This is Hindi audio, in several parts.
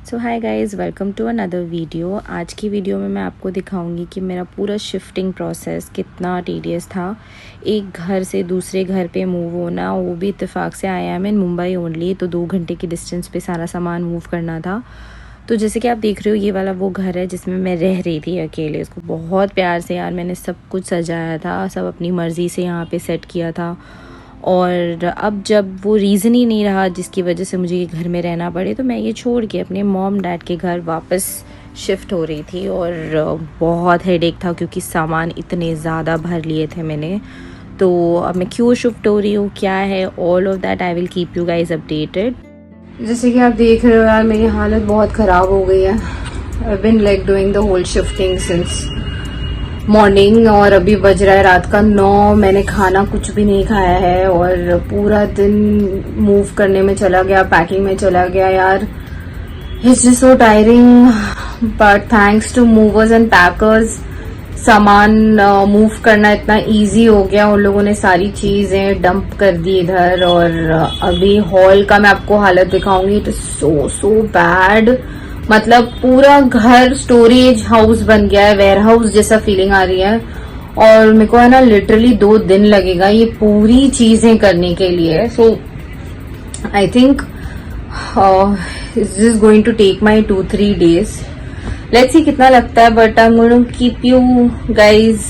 So hi guys, welcome to another video. आज की वीडियो में मैं आपको दिखाऊंगी कि मेरा पूरा शिफ्टिंग प्रोसेस कितना टीडियस था। एक घर से दूसरे घर पे मूव होना, वो भी इत्तेफाक से आया है मैं मुंबई ओनली, तो 2 घंटे की डिस्टेंस पे सारा सामान मूव करना था। तो जैसे कि आप देख रहे हो, ये वाला वो घर है जिसमें मैं रह रही थी अकेले। उसको बहुत प्यार से यार मैंने सब कुछ सजाया था, सब अपनी मर्ज़ी से यहाँ पे सेट किया था। और अब जब वो रीज़न ही नहीं रहा जिसकी वजह से मुझे ये घर में रहना पड़े, तो मैं ये छोड़ के अपने मॉम डैड के घर वापस शिफ्ट हो रही थी। और बहुत हेडेक था क्योंकि सामान इतने ज़्यादा भर लिए थे मैंने। तो अब मैं क्यों शिफ्ट हो रही हूँ, क्या है, all of that I will keep you guys updated. जैसे कि आप देख रहे हो यार, मेरी हालत बहुत ख़राब हो गई है। I been like doing the whole shifting since morning, और अभी बज रहा है रात का 9। मैंने खाना कुछ भी नहीं खाया है और पूरा दिन मूव करने में चला गया, पैकिंग में चला गया यार। It's just so tiring, but thanks to movers and packers सामान मूव करना इतना इजी हो गया। उन लोगों ने सारी चीजें डंप कर दी इधर। और अभी हॉल का मैं आपको हालत दिखाऊंगी। इट इज सो बैड, मतलब पूरा घर स्टोरेज हाउस बन गया है, वेयर हाउस जैसा फीलिंग आ रही है। और मेरे को है ना लिटरली 2 दिन लगेगा ये पूरी चीजें करने के लिए। So I think this is going to take my 2-3 days। Let's see कितना लगता है, but I am going to keep you guys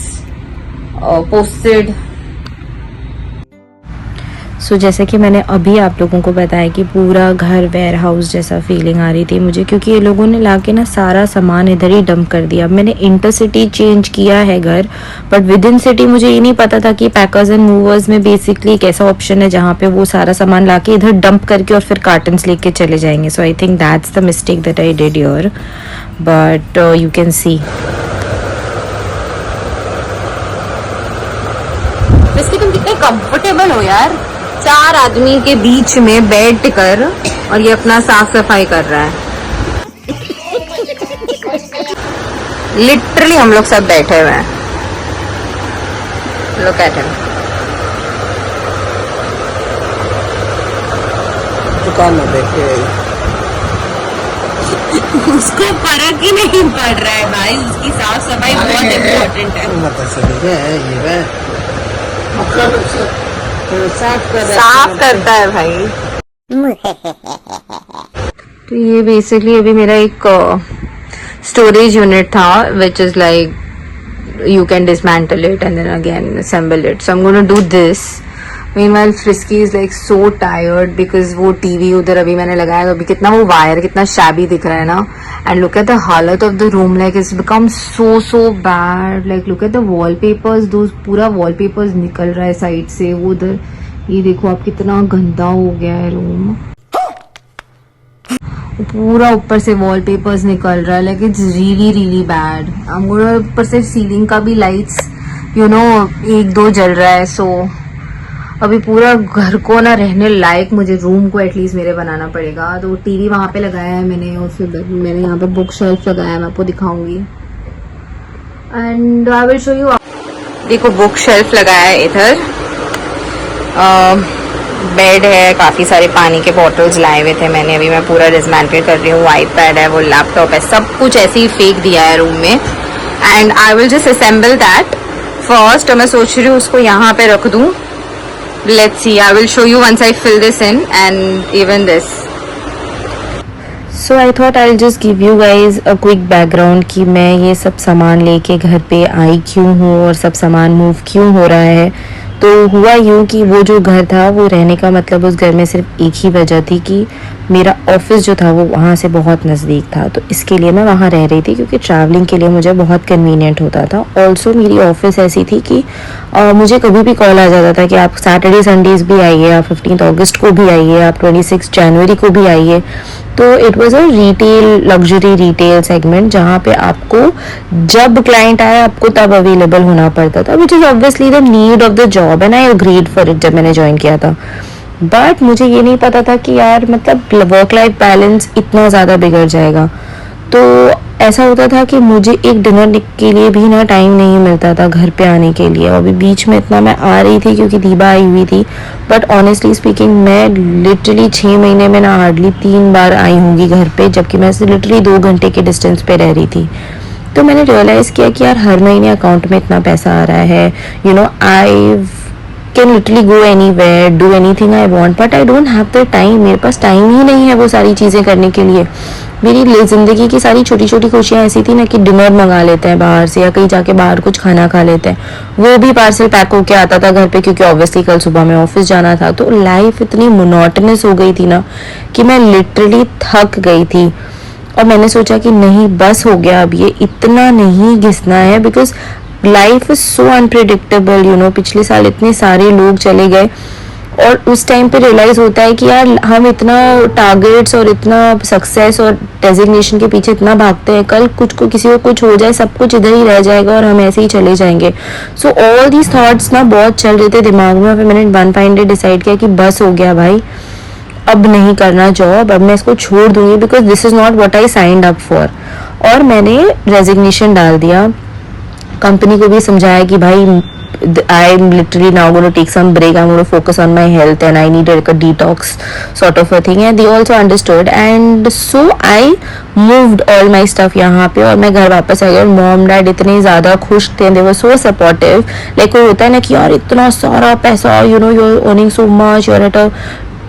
posted. So जैसे कि मैंने अभी आप लोगों को बताया कि पूरा घर वेयर हाउस जैसा फीलिंग आ रही थी मुझे, क्योंकि ये लोगों ने लाके ना सारा सामान इधर ही डंप कर दिया। मैंने इंटरसिटी चेंज किया है घर, बट विद इन सिटी मुझे ये नहीं पता था कि पैकर्स एंड मूवर्स में बेसिकली एक ऐसा ऑप्शन है जहाँ पे वो सारा सामान लाके इधर डंप करके और फिर कार्टन्स लेके चले जाएंगे। So I think that's the mistake that I did here, but you can see. वैसे तुम कितने कंफर्टेबल हो यार, 4 आदमी के बीच में बैठ कर, और ये अपना साफ सफाई कर रहा है। लिटरली हम लोग सब बैठे हुए हैं। Look at him. दुकान में बैठे उसको फर्क ही नहीं पड़ रहा है भाई, उसकी साफ सफाई बहुत इम्पोर्टेंट है। साफ करता है भाई। तो ये बेसिकली अभी मेरा एक स्टोरेज यूनिट था, which is like you can dismantle it and then again assemble it. So I am gonna do this. Meanwhile Frisky is like so tired because वो टीवी उधर अभी मैंने लगाया, अभी कितना वो वायर कितना शैबी दिख रहा है ना। एंड लुक एट द हालत of the room, like it's become so bad. Like look at the wallpapers, दो पूरा वॉलपेपर्स निकल रहा है साइड से। वो उधर ये देखो आप, कितना गंदा हो गया है रूम। पूरा ऊपर से वॉलपेपर्स निकल रहा है, लाइक इट्स रियली बैड। ऊपर से सीलिंग का भी लाइट्स 1-2 जल रहा है। सो अभी पूरा घर को ना रहने लायक मुझे रूम को एटलीस्ट मेरे बनाना पड़ेगा। तो टीवी वहां पे लगाया है मैंने, और फिर मैंने यहाँ पे बुक शेल्फ लगाया है, मैं आपको दिखाऊंगी and I will show you. देखो बुक शेल्फ लगाया है इधर, बेड है, काफी सारे पानी के बॉटल्स लाए हुए थे मैंने, अभी मैं पूरा डिसमेंटल कर रही हूँ। आईपैड है, वो लैपटॉप है, सब कुछ ऐसे ही फेंक दिया है रूम में। And I will just assemble that first. मैं सोच रही हूँ उसको यहाँ पे रख दूँ। Let's see, I will show you once I fill this in and even this. So I thought I'll just give you guys a quick background कि मैं ये सब सामान लेके घर पे आई क्यों हूँ और सब सामान मूव क्यों हो रहा है। तो हुआ यूँ कि वो जो घर था, वो रहने का मतलब उस घर में सिर्फ एक ही वजह थी कि मेरा ऑफिस जो था वो वहाँ से बहुत नज़दीक था। तो इसके लिए मैं वहाँ रह रही थी, क्योंकि ट्रैवलिंग के लिए मुझे बहुत कन्वीनियंट होता था। ऑल्सो मेरी ऑफिस ऐसी थी कि मुझे कभी भी कॉल आ जाता था कि आप सैटरडे संडेज भी आइए, आप 15 अगस्त को भी आइए, आप 26 जनवरी को भी आइए। तो it was a retail, luxury retail segment, जहाँ पे आपको जब क्लाइंट आया आपको तब अवेलेबल होना पड़ता था, which is obviously the need of the job and I agreed for it जब मैंने ज्वाइन किया था। बट मुझे ये नहीं पता था कि यार मतलब वर्क लाइफ बैलेंस इतना ज़्यादा बिगड़ जाएगा। तो ऐसा होता था कि मुझे एक डिनर के लिए भी ना टाइम नहीं मिलता था घर पे आने के लिए। अभी बीच में इतना मैं आ रही थी क्योंकि दीबा आई हुई थी, बट ऑनेस्टली स्पीकिंग मैं लिटरली 6 महीने में ना हार्डली 3 बार आई होंगी घर पे, जबकि मैं लिटरली 2 घंटे के डिस्टेंस पे रह रही थी। तो मैंने रियलाइज़ किया कि यार हर महीने अकाउंट में इतना पैसा आ रहा है, I can literally go anywhere, do anything I want, but I don't have the time. मेरे पास टाइम ही नहीं है वो सारी चीज़ें करने के लिए। मेरी ज़िंदगी की सारी छोटी छोटी खुशियाँ ऐसी थी ना कि डिनर मंगा लेते हैं बाहर से, या कहीं जाके बाहर कुछ खाना खा लेते हैं, वो भी पार्सल पैक होके आता था घर पे, क्योंकि ऑब्वियसली कल सुबह में ऑफिस जाना था। तो लाइफ इतनी मोनोटनस हो गई थी ना कि मैं लिटरली थक गई थी। और मैंने सोचा कि नहीं, बस हो गया, अब ये इतना नहीं घिसना है, because life is so unpredictable. पिछले साल इतने सारे लोग चले गए, और उस टाइम पे रियलाइज़ होता है कि यार हम इतना टारगेट्स और इतना सक्सेस और डेजिग्नेशन के पीछे इतना भागते हैं, कल कुछ को किसी को कुछ हो जाए, सब कुछ इधर ही रह जाएगा और हम ऐसे ही चले जाएंगे। सो ऑल दीज थॉट्स ना बहुत चल रहे थे दिमाग में। फिर मैंने वन फाइन डे डिसाइड किया कि बस हो गया भाई, अब नहीं करना जॉब, अब मैं इसको छोड़ दूंगी, because this is not what I signed up for. और मैंने रेजिग्नेशन डाल दिया। कंपनी को भी समझाया कि भाई I'm literally now going to take some break. I'm going to focus on my health and I need like a detox sort of a thing. And they also understood. And so I moved all my stuff यहाँ पे, और मैं घर वापस आ गई। और मॉम डैड इतने ज़्यादा खुश थे, they were so supportive. Like कोई होता है ना कि यार इतना सारा पैसा, you're earning so much, you're at a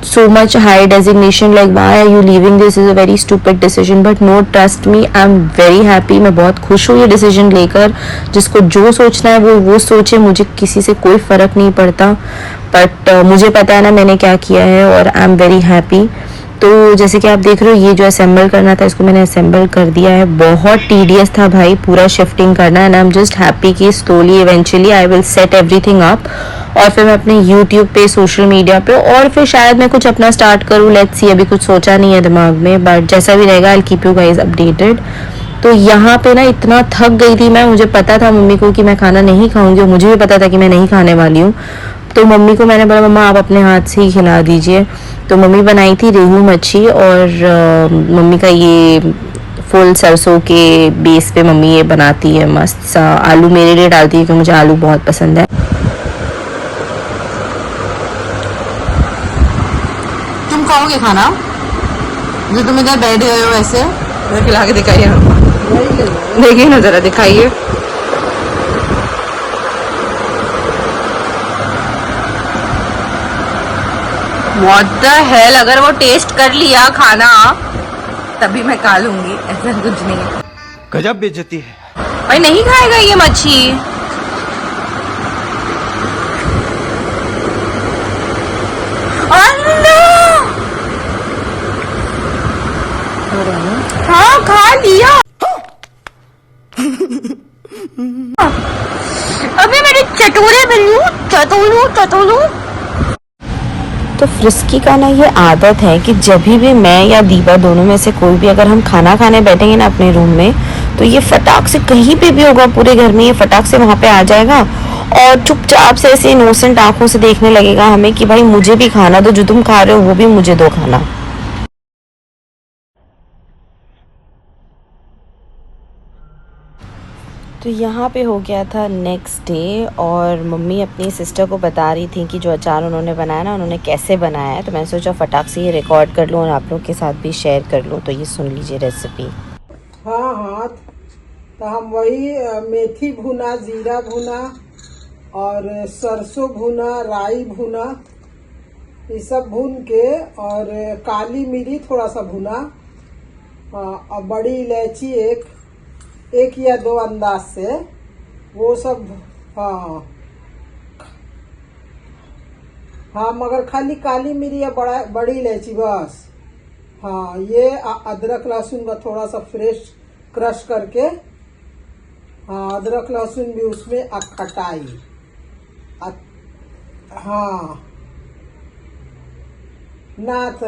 so much high designation, like why are you leaving, this is a very stupid decision. But no, trust me, I'm very happy. मैं बहुत खुश हूँ ये डिसीजन लेकर। जिसको जो सोचना है वो सोचे, मुझे किसी से कोई फ़र्क नहीं पड़ता। बट मुझे पता है ना मैंने क्या किया है, और आई एम वेरी हैप्पी। तो जैसे कि आप देख रहे हो, ये जो असेंबल करना था इसको मैंने असेंबल कर दिया है। बहुत टीडियस था भाई पूरा शिफ्टिंग करना, and I am just happy कि slowly eventually I will set everything up. और फिर मैं अपने यूट्यूब पे, सोशल मीडिया पे, और फिर शायद मैं कुछ अपना स्टार्ट करूँ, लेट्स सी। अभी कुछ सोचा नहीं है दिमाग में, बट जैसा भी रहेगा I will keep you guys updated. तो यहाँ पे ना इतना थक गई थी मैं, मुझे पता था मम्मी को कि मैं खाना नहीं खाऊंगी, और मुझे भी पता था कि मैं नहीं खाने वाली हूँ। तो मम्मी को मैंने बोला मम्मा आप अपने हाथ से ही खिला दीजिए। तो मम्मी बनाई थी रेहू मच्छी, और मम्मी का ये फुल सरसों के बेस पे मम्मी ये बनाती है मस्त सा। आलू मेरे लिए डालती है क्योंकि मुझे आलू बहुत पसंद है। तुम खाओगे खाना जो तुम इधर बैठ गए हो ऐसे? खिला के दिखाइए ना, देखिए ना जरा, दिखाइए। What the hell, अगर वो टेस्ट कर लिया खाना तभी मैं खा लूंगी, ऐसा कुछ नहीं है। गजब बेइज्जती है भाई, नहीं खाएगा ये मच्छी? हाँ खा लिया। अबे मेरे चटोरे बिल्लू, चटोलू। तो फ्रिस्की का ना ये आदत है कि जब भी मैं या दीपा दोनों में से कोई भी अगर हम खाना खाने बैठेंगे ना अपने रूम में, तो ये फटाक से कहीं पे भी होगा पूरे घर में, ये फटाक से वहाँ पे आ जाएगा और चुपचाप से ऐसे इनोसेंट आंखों से देखने लगेगा हमें कि भाई मुझे भी खाना दो, जो तुम खा रहे हो वो भी मुझे दो खाना। तो यहाँ पे हो गया था नेक्स्ट डे, और मम्मी अपनी सिस्टर को बता रही थी कि जो अचार उन्होंने बनाया ना, उन्होंने कैसे बनाया है। तो मैंने सोचा फटाक से ये रिकॉर्ड कर लूँ और आप लोग के साथ भी शेयर कर लूँ। तो ये सुन लीजिए रेसिपी। हाँ, तो हम वही मेथी भुना, जीरा भुना और सरसों भुना, राई भुना, ये सब भून के, और काली मिरी थोड़ा सा भुना, और बड़ी इलायची एक या दो अंदाज से, वो सब। हाँ, मगर खाली काली मिरी या बड़ी इलायची बस। हाँ, ये अदरक लहसुन का थोड़ा सा फ्रेश क्रश करके, हाँ अदरक लहसुन भी उसमें, खटाई। हाँ नाथ,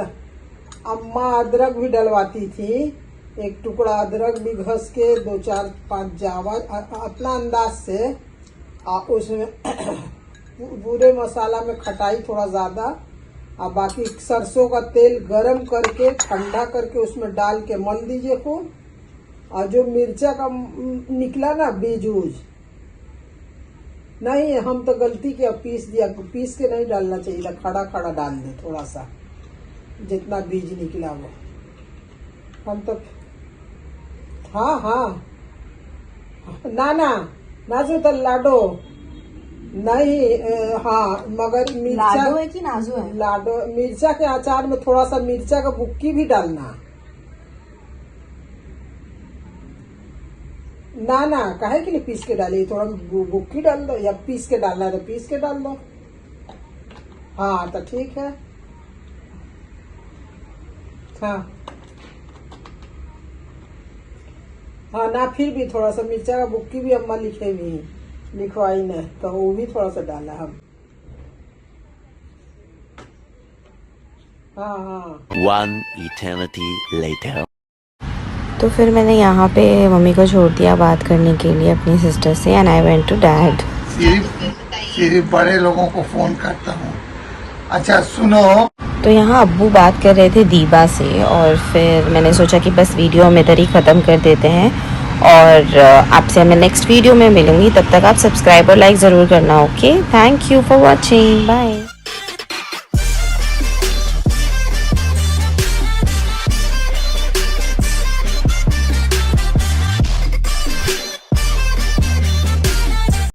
अम्मा अदरक भी डलवाती थी, एक टुकड़ा अदरक भी घस के, 2 4 5 जावा अपना अंदाज से। उसमें पूरे मसाला में खटाई थोड़ा ज्यादा, और बाकी सरसों का तेल गरम करके ठंडा करके उसमें डाल के मल दीजिए खूब, और जो मिर्चा का निकला ना बीज उज, नहीं हम तो गलती किया, पीस दिया। पीस के नहीं डालना चाहिए था, खड़ा खड़ा डाल दे थोड़ा सा, जितना बीज निकला वो। हम तो हाँ हाँ ना ना नाजू तो लाडो नहीं, हाँ मगर मिर्चा लाडो है कि नाजू है? लाडो। मिर्चा के अचार में थोड़ा सा मिर्चा का बुक्की भी डालना। ना ना काहे के लिए पीस के डाली, थोड़ा बुक्की डाल दो, या पीस के डालना है तो पीस के डाल दो। हाँ तो ठीक है। हाँ हाँ ना, फिर भी थोड़ा सा मिर्चा का बुक्की भी अम्मा लिखे भी लिखवाई ने, तो वो भी थोड़ा सा डाला हम। हाँ हाँ। One eternity later. तो फिर मैंने यहाँ पे मम्मी को छोड़ दिया बात करने के लिए अपनी सिस्टर से, and I went to dad. सिर्फ बड़े लोगों को फोन करता हूँ। अच्छा सुनो, तो यहाँ अब्बू बात कर रहे थे दीबा से, और फिर मैंने सोचा कि बस वीडियो हम इधर ही ख़त्म कर देते हैं, और आपसे मैं नेक्स्ट वीडियो में मिलूँगी। तब तक आप सब्सक्राइब और लाइक ज़रूर करना। Okay, thank you for watching, bye.